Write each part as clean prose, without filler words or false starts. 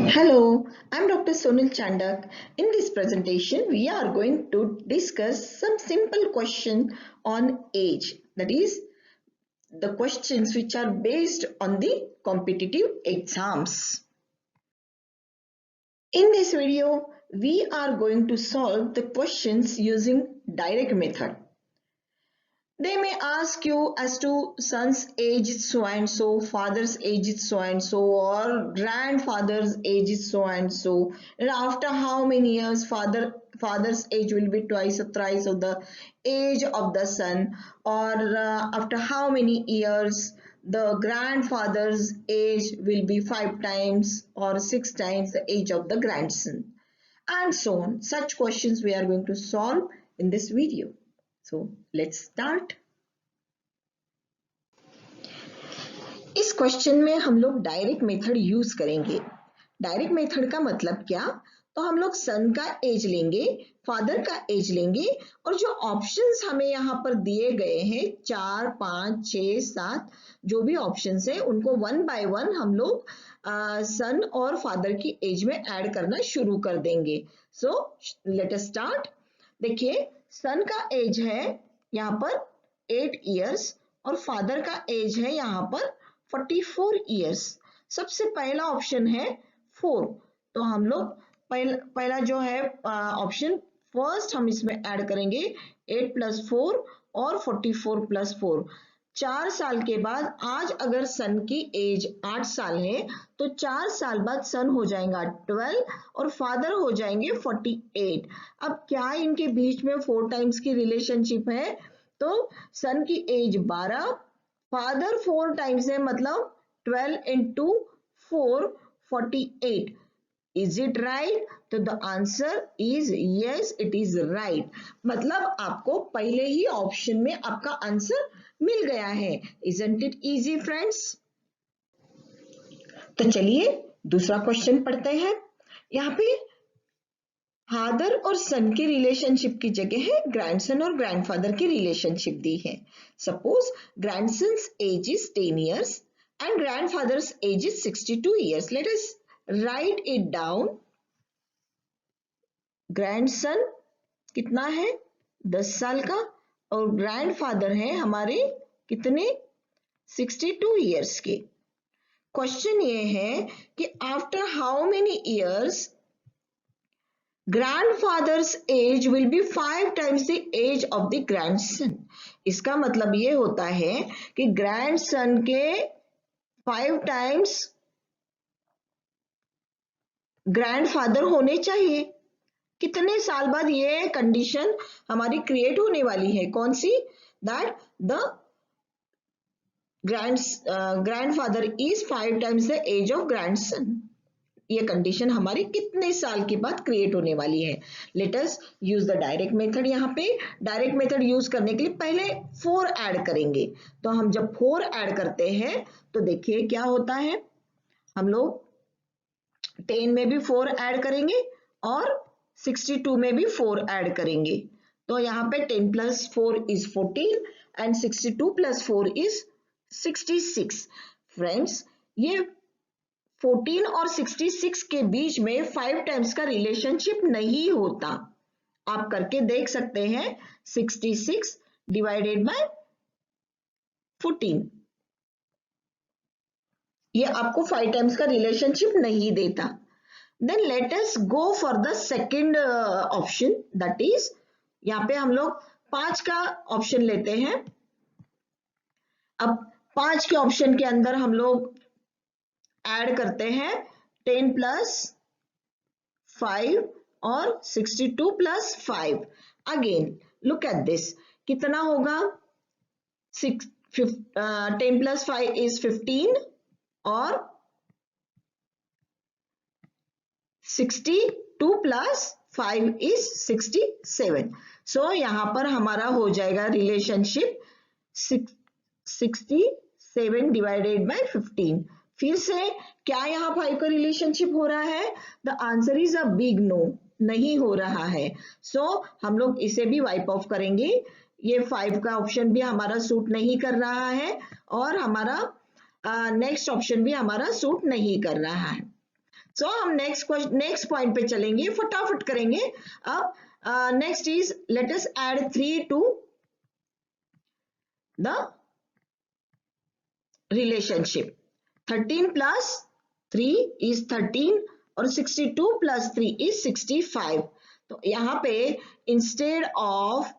Hello, I'm Dr. Sonil Chandak. In this presentation, we are going to discuss some simple question on age. That is, the questions which are based on the competitive exams. In this video, we are going to solve the questions using direct method. They may ask you as to son's age is so and so, father's age is so and so, or grandfather's age is so and so, and after how many years father's age will be twice or thrice of the age of the son, or after how many years the grandfather's age will be 5 times or 6 times the age of the grandson, and so on. Such questions we are going to solve in this video. So let's start. इस question में हम लोग direct method use करेंगे. Direct method का मतलब क्या? तो हम लोग सन का एज लेंगे, फादर का एज लेंगे, और जो ऑप्शंस हमें यहाँ पर दिए गए हैं 4, 5, 6, 7 जो भी ऑप्शंस है उनको वन बाय वन हम लोग सन और फादर की एज में ऐड करना शुरू कर देंगे. So let us start. देखिए, सन का एज है यहाँ पर 8 इयर्स और फादर का एज है यहाँ पर 44 इयर्स. सबसे पहला ऑप्शन है 4, तो हम लोग पहला जो है ऑप्शन फर्स्ट हम इसमें ऐड करेंगे 8 + 4 और 44 + 4. 4 साल के बाद, आज अगर सन की एज 8 साल है तो 4 साल बाद सन हो जाएगा 12 और फादर हो जाएंगे 48. अब क्या इनके बीच में 4 टाइम्स की रिलेशनशिप है? तो सन की एज 12, फादर 4 टाइम्स है, मतलब 12 × 4 48. Is it right? तो the answer is yes, it is right. मतलब आपको पहले ही ऑप्शन में आपका आंसर मिल गया है. Isn't it easy friends? तो चलिए दूसरा क्वेश्चन पढ़ते हैं. यहाँ पे फादर और सन की रिलेशनशिप की जगह है ग्रैंडसन और ग्रैंडफादर की रिलेशनशिप दी है. Suppose grandson's age is 10 years and grandfather's age is 62 years. Let us write it down. Grandson कितना है? 10 साल का, और ग्रैंडफादर है हमारे कितने? 62 years के. क्वेश्चन ये है कि after how many years grandfather's age will be 5 times the age of the grandson. इसका मतलब ये होता है कि ग्रैंडसन के 5 टाइम्स ग्रैंडफादर होने चाहिए. कितने साल बाद ये कंडीशन हमारी क्रिएट होने वाली है? कौन सी? That the grandfather is 5 times the age of grandson. ये कंडीशन हमारी कितने साल के बाद क्रिएट होने वाली है? Let us use the direct method. यहाँ पे डायरेक्ट मेथड यूज करने के लिए पहले 4 ऐड करेंगे. तो हम जब 4 ऐड करते हैं तो देखिए क्या होता है. हम लोग 10 में भी 4 ऐड करेंगे और 62 में भी 4 ऐड करेंगे. तो यहाँ पे 10 + 4 is 14 and 62 + 4 is 66. फ्रेंड्स, ये 14 और 66 के बीच में 5 टाइम्स का रिलेशनशिप नहीं होता. आप करके देख सकते हैं. 66 डिवाइडेड बाय 14, ये आपको 5 टाइम्स का रिलेशनशिप नहीं देता. Then let us go for the second option. That is, यहाँ पे हम लोग 5 का ऑप्शन लेते हैं. अब 5 के ऑप्शन के अंदर हम लोग ऐड करते हैं 10 + 5 और 62 + 5. Again look at this. कितना होगा? 10 + 5 is 15 और 62 + 5 is 67. सो यहाँ पर हमारा हो जाएगा रिलेशनशिप 67 डिवाइडेड बाय 15. फिर से क्या यहाँ 5 का रिलेशनशिप हो रहा है? The answer is a big no. नहीं हो रहा है. सो हम लोग इसे भी वाइप ऑफ करेंगे. ये 5 का ऑप्शन भी हमारा सूट नहीं कर रहा है और हमारा नेक्स्ट ऑप्शन भी हमारा सूट नहीं कर रहा है. सो हम नेक्स्ट पॉइंट पे चलेंगे, फटाफट करेंगे। अब next is let us add 3 to the relationship. 13 plus 3 is 13 और 62 प्लस 3 इज 65। तो यहां पे instead of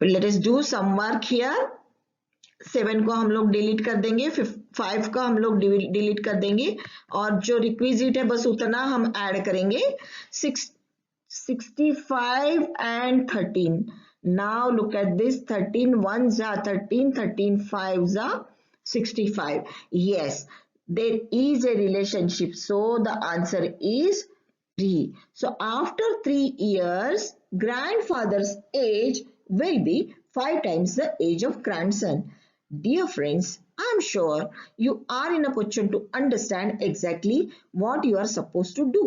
let us do some work here. 7 को हम लोग डिलीट कर देंगे, 5 को हम लोग डिलीट कर देंगे और जो रिक्विजिट है बस उतना हम ऐड करेंगे। 65 and 13. Now look at this, 13 1s are 13, 13 5s are 65. Yes, there is a relationship. So the answer is 3. So after 3 years, grandfather's age will be 5 times the age of grandson. Dear friends, I am sure you are in a position to understand exactly what you are supposed to do.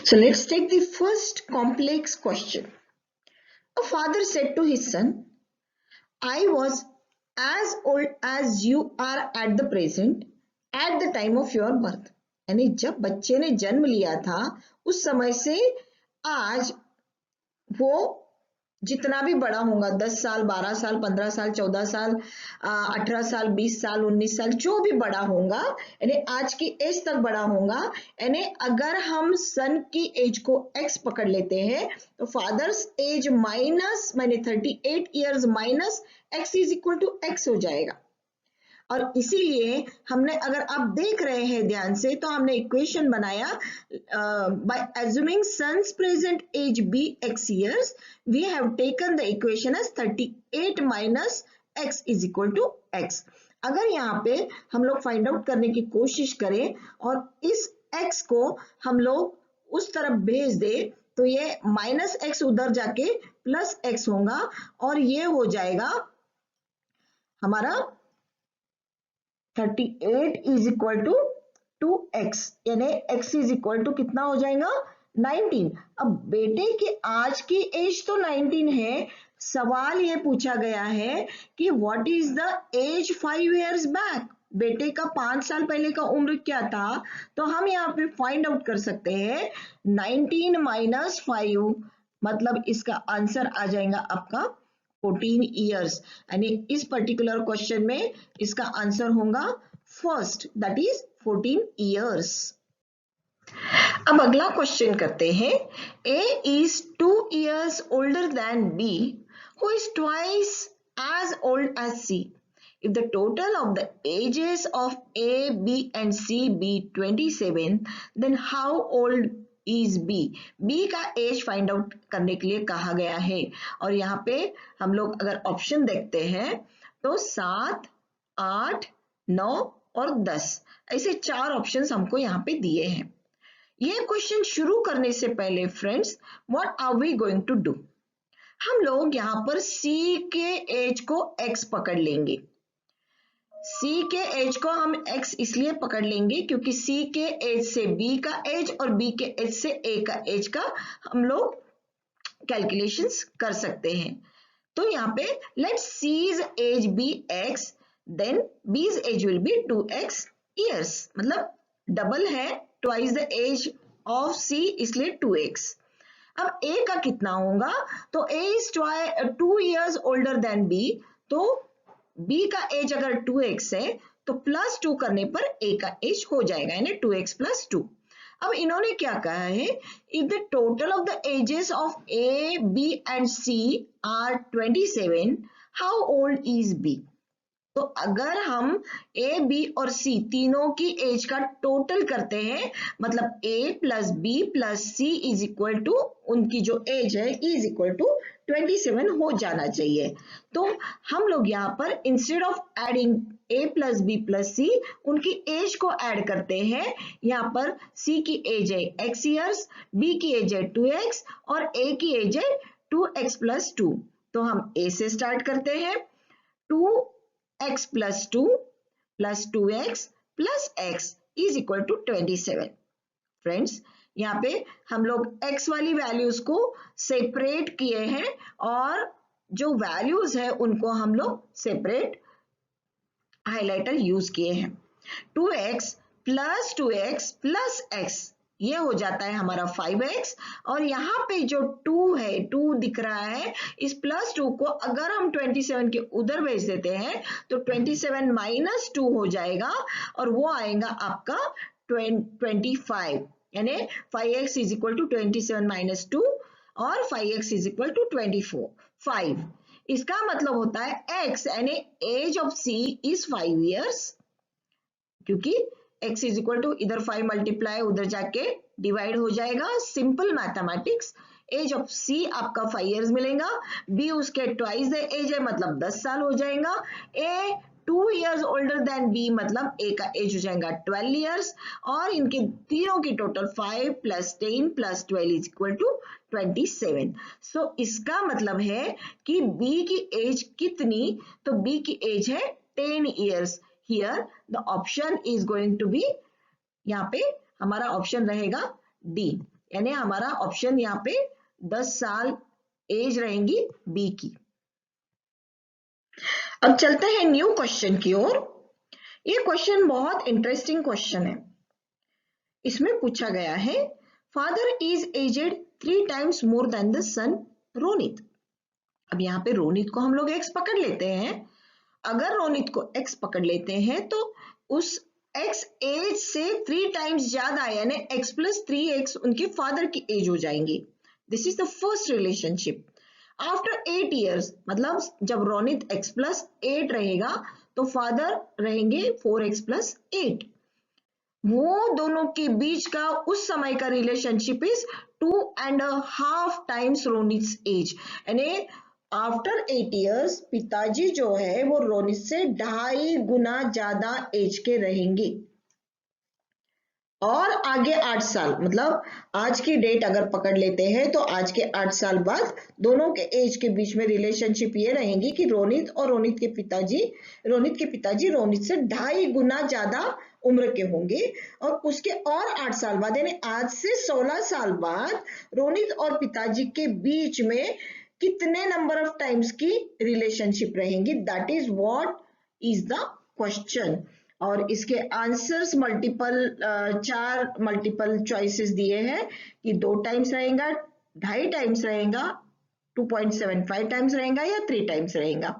So let's take the first complex question. A father said to his son, I was as old as you are at the present at the time of your birth. यानी जब बच्चे ने जन्म लिया था उस समय से आज वो जितना भी बड़ा होगा, 10 साल 12 साल 15 साल 14 साल 18 साल 20 साल 19 साल जो भी बड़ा होगा, यानी आज की एज तक बड़ा होगा, यानी अगर हम सन की एज को x पकड़ लेते हैं तो फादर्स एज माइनस मैंने 38 years minus x is equal to x हो जाएगा। और इसीलिए हमने, अगर आप देख रहे हैं ध्यान से, तो हमने इक्वेशन बनाया by assuming sons present age be x years, we have taken the equation as 38 minus x is equal to x। अगर यहाँ पे हम लोग फाइंड आउट करने की कोशिश करें और इस x को हम लोग उस तरफ भेज दे तो ये माइनस x उधर जाके प्लस x होगा और ये हो जाएगा हमारा 38 इज इक्वल टू 2x, यानी x इज इक्वल टू कितना हो जाएगा 19। अब बेटे की आज की एज तो 19 है, सवाल ये पूछा गया है कि what is the age 5 years back, बेटे का 5 साल पहले का उम्र क्या था। तो हम यहाँ पे फाइंड आउट कर सकते हैं 19 माइनस 5, मतलब इसका आंसर आ जाएगा आपका 14 years, यानी इस पर्टिकुलर क्वेश्चन में इसका आंसर होगा फर्स्ट, दैट इज 14 years। अब अगला क्वेश्चन करते हैं। A is 2 years older than B, who is twice as old as C. If the total of the ages of A, B and C be 27, then how old is B. B का age find out करने के लिए कहा गया है और यहाँ पे हम लोग अगर ऑप्शन देखते हैं तो 7, 8, 9 और 10 ऐसे 4 ऑप्शंस हमको यहाँ पे दिए हैं। ये क्वेश्चन शुरू करने से पहले friends, what are we going to do, हम लोग यहाँ पर सी के एज को x पकड़ लेंगे। C के एज को हम x इसलिए पकड़ लेंगे क्योंकि C के एज से B का एज और B के एज से A का एज का हम लोग कैलकुलेशंस कर सकते हैं। तो यहाँ पे let C's age be x, then B's age will be 2x years, मतलब डबल है, twice the age of C इसलिए 2x। अब A का कितना होगा, तो A is 2 years older than B, तो B का एज अगर 2x है तो प्लस 2 करने पर A का एज हो जाएगा, यानी 2x प्लस 2। अब इन्होंने क्या कहा है, if the total of the ages of A, B and C are 27, how old is B। तो अगर हम A, B और C तीनों की एज का टोटल करते हैं, मतलब A plus B plus C is equal to उनकी जो एज है इज इक्वल टू 27 हो जाना चाहिए। तो हम लोग यहाँ पर instead of adding A plus B plus C उनकी एज को ऐड करते हैं। यहाँ पर C की एज है x years, B की एज है 2x और A की एज है 2x प्लस 2। तो हम A से स्टार्ट करते हैं, 2x plus 2 plus 2x plus x is equal to 27। Friends, यहाँ पे हम लोग x वाली वैल्यूज को सेपरेट किए हैं और जो वैल्यूज है उनको हम लोग सेपरेट हाइलाइटर यूज किए हैं। 2x plus 2x plus x ये हो जाता है हमारा 5x, और यहाँ पे जो 2 है, 2 दिख रहा है, इस प्लस 2 को अगर हम 27 के उधर भेज देते हैं तो 27 माइनस 2 हो जाएगा और वो आएगा आपका 25, यानी 5x is equal to 27 minus 2 और 5x इज इक्वल टू 24, 5। इसका मतलब होता है x यानी age of c is 5 years, क्योंकि x इज इक्वल टू इधर 5 मल्टीप्लाई उधर जाके डिवाइड हो जाएगा, simple mathematics. Age of c आपका 5 years मिलेगा, b उसके ट्वाइस द एज है मतलब 10 साल हो जाएगा, a 2 years older than b मतलब a का एज हो जाएगा 12 years, और इनके तीनों की टोटल 5 plus 10 plus 12 is equal to 27। So इसका मतलब है कि b की एज कितनी, तो b की एज है 10 years। Here the option is going to be, यहाँ पे हमारा ऑप्शन रहेगा डी, यानी हमारा ऑप्शन यहाँ पे 10 साल एज रहेंगी बी की। अब चलते हैं न्यू क्वेश्चन की ओर। ये क्वेश्चन बहुत इंटरेस्टिंग क्वेश्चन है। इसमें पूछा गया है father is aged 3 times more than the son Ronit. अब यहाँ पे रोनित को हम लोग एक्स पकड़ लेते हैं। अगर रोनित को x पकड़ लेते हैं तो उस x एज से 3 times ज्यादा यानी x प्लस 3x उनके फादर की एज हो जाएंगी। This is the first relationship. After 8 years मतलब जब रोनित x प्लस 8 रहेगा तो फादर रहेंगे 4x प्लस 8। वो दोनों के बीच का उस समय का रिलेशनशिप इज 2.5 times रोनित्स एज, यानी आफ्टर 8 years पिताजी जो है वो रोनित से 2.5 गुना ज्यादा एज के रहेंगे। और आगे 8 साल मतलब आज की डेट अगर पकड़ लेते हैं तो आज के 8 साल बाद दोनों के एज के बीच में रिलेशनशिप ये रहेंगी कि रोनित के पिताजी रोनित से 2.5 गुना ज्यादा उम्र के होंगे। और उसके और 8 साल बाद यानी आज से 16 साल बाद रोनित और पिताजी के बीच में कितने नंबर ऑफ टाइम्स की रिलेशनशिप रहेंगी, that is what is the question. और इसके आंसर्स चार मल्टीपल चॉइसेस दिए हैं कि 2 टाइम्स रहेगा, 2.5 टाइम्स रहेगा, 2.75 टाइम्स रहेगा या 3 टाइम्स रहेगा।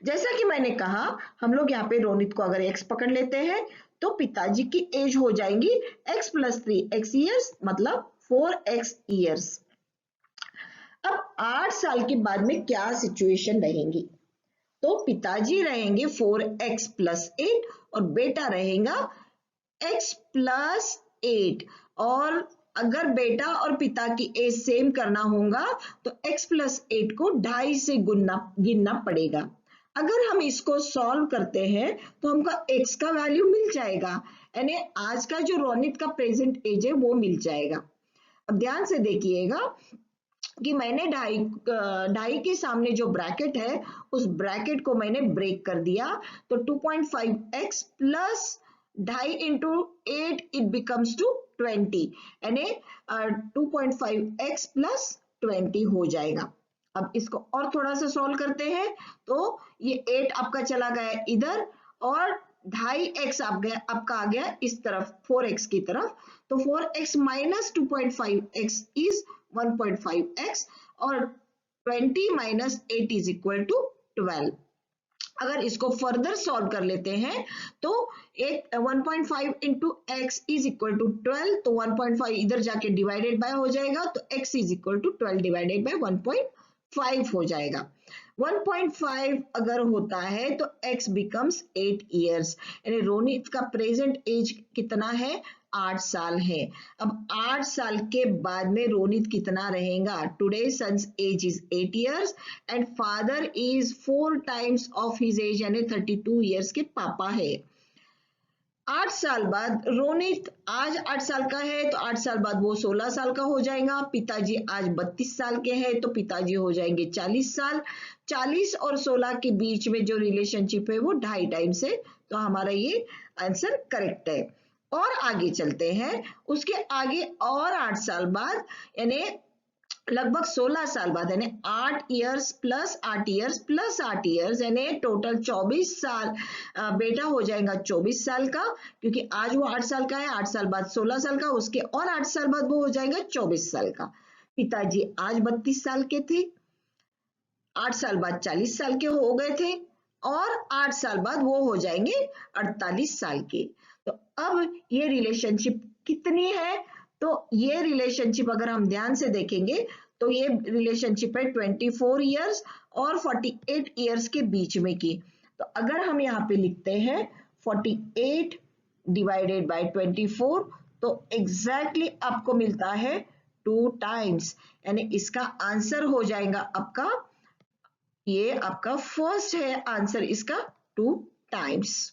जैसा कि मैंने कहा हम लोग यहाँ पे रोनित को अगर x पकड़ लेते हैं तो पिताजी की एज हो जाएंगी x प्लस 3x ईयर्स मतलब 4x ईयर्स। अब 8 साल के बाद में क्या सिचुएशन रहेंगी, तो पिताजी रहेंगे 4x प्लस 8 और बेटा रहेगा x प्लस 8। और अगर बेटा और पिता की एज सेम करना होगा तो x प्लस 8 को 2.5 से गिनना पड़ेगा। अगर हम इसको सॉल्व करते हैं तो हमको x का वैल्यू मिल जाएगा, यानी आज का जो रोनित का प्रेजेंट एज है वो मिल जाएगा। अब ध्यान से देखिएगा कि मैंने 2.5 के सामने जो ब्रैकेट है उस ब्रैकेट को मैंने ब्रेक कर दिया, तो 2.5x plus 2.5 into 8 it becomes to 20, यानी 2.5x प्लस 20 हो जाएगा। अब इसको और थोड़ा सा सॉल्व करते हैं तो ये 8 आपका चला गया इधर और 2.5x आपका आ गया इस तरफ 4x की तरफ, तो 4x minus 2.5x is 1.5x और 20 माइनस 8 इज इक्वल टू 12। अगर इसको फर्दर सॉल्व कर लेते हैं तो 1.5 into x is equal to 12, तो 1.5 इधर जाके डिवाइडेड बाय हो जाएगा तो x is equal to 12 divided by 1.5 हो जाएगा। 1.5 अगर होता है तो x बिकम्स 8 ईयर्स, यानी रोनित का प्रेजेंट एज कितना है, 8 साल है। अब 8 साल के बाद में रोनित कितना रहेगा, today sons age is 8 years and father is 4 times of his age यानी 32 ईयर्स के पापा है। 8 साल बाद रोनित आज 8 साल का है तो 8 साल बाद वो 16 साल का हो जाएगा। पिताजी आज 32 साल के हैं तो पिताजी हो जाएंगे 40 साल। 40 और 16 के बीच में जो रिलेशनशिप है वो 2.5 टाइम्स है, तो हमारा ये आंसर करेक्ट है। और आगे चलते हैं, उसके आगे और 8 साल बाद यानी लगभग 16 साल बाद, यानी 8 years plus 8 years plus 8 years, यानी टोटल 24 साल। बेटा हो जाएगा 24 साल का, क्योंकि आज वो 8 साल का है, 8 साल बाद 16 साल का, उसके और 8 साल बाद वो हो जाएगा 24 साल का। पिताजी आज 32 साल के थे, 8 साल बाद 40 साल के हो गए थे, और 8 साल बाद वो हो जाएंगे 48 साल के। तो अब ये रिलेशनशिप कितनी है? तो ये रिलेशनशिप अगर हम ध्यान से देखेंगे तो ये रिलेशनशिप है 24 इयर्स और 48 इयर्स के बीच में की। तो अगर हम यहाँ पे लिखते हैं 48 डिवाइडेड बाय 24, तो एग्जैक्टली आपको मिलता है 2 टाइम्स, यानी इसका आंसर हो जाएगा आपका, ये आपका फर्स्ट है आंसर इसका 2 टाइम्स।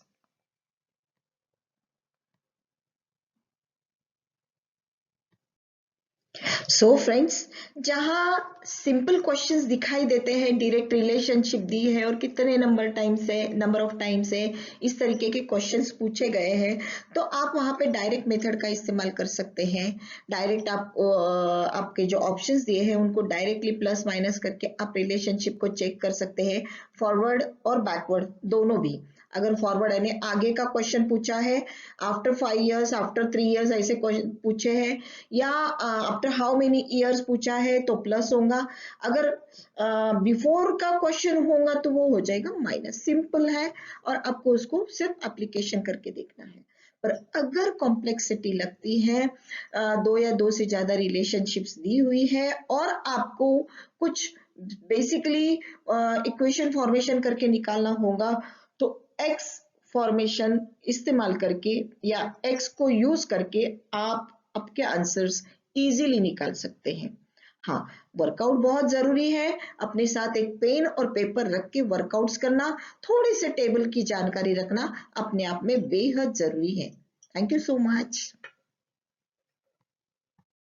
सो फ्रेंड्स, जहां सिंपल क्वेश्चंस दिखाई देते हैं, डायरेक्ट रिलेशनशिप दी है और कितने नंबर ऑफ टाइम्स है, इस तरीके के क्वेश्चंस पूछे गए हैं, तो आप वहां पे डायरेक्ट मेथड का इस्तेमाल कर सकते हैं। डायरेक्ट आप आपके जो ऑप्शंस दिए हैं उनको डायरेक्टली प्लस माइनस करके आप रिलेशनशिप को चेक कर सकते हैं, फॉरवर्ड और बैकवर्ड दोनों भी। अगर फॉरवर्ड यानी आगे का क्वेश्चन पूछा है, आफ्टर 5 इयर्स, आफ्टर 3 इयर्स ऐसे पूछे हैं, या आफ्टर हाउ मेनी इयर्स पूछा है तो प्लस होगा, अगर बिफोर का क्वेश्चन होगा तो वो हो जाएगा माइनस। सिंपल है और आपको उसको सिर्फ एप्लीकेशन करके देखना है। पर अगर कॉम्प्लेक्सिटी लगती है, दो या दो से ज्यादा रिलेशनशिप्स दी हुई है और आपको कुछ बेसिकली इक्वेशन फॉर्मेशन करके निकालना होगा, तो एक्स फॉर्मेशन इस्तेमाल करके या एक्स को यूज करके आप आपके आंसर्स इजीली निकाल सकते हैं। हाँ, वर्कआउट बहुत जरूरी है, अपने साथ एक पेन और पेपर रख के वर्कआउट्स करना, थोड़े से टेबल की जानकारी रखना अपने आप में बेहद जरूरी है। Thank you so much.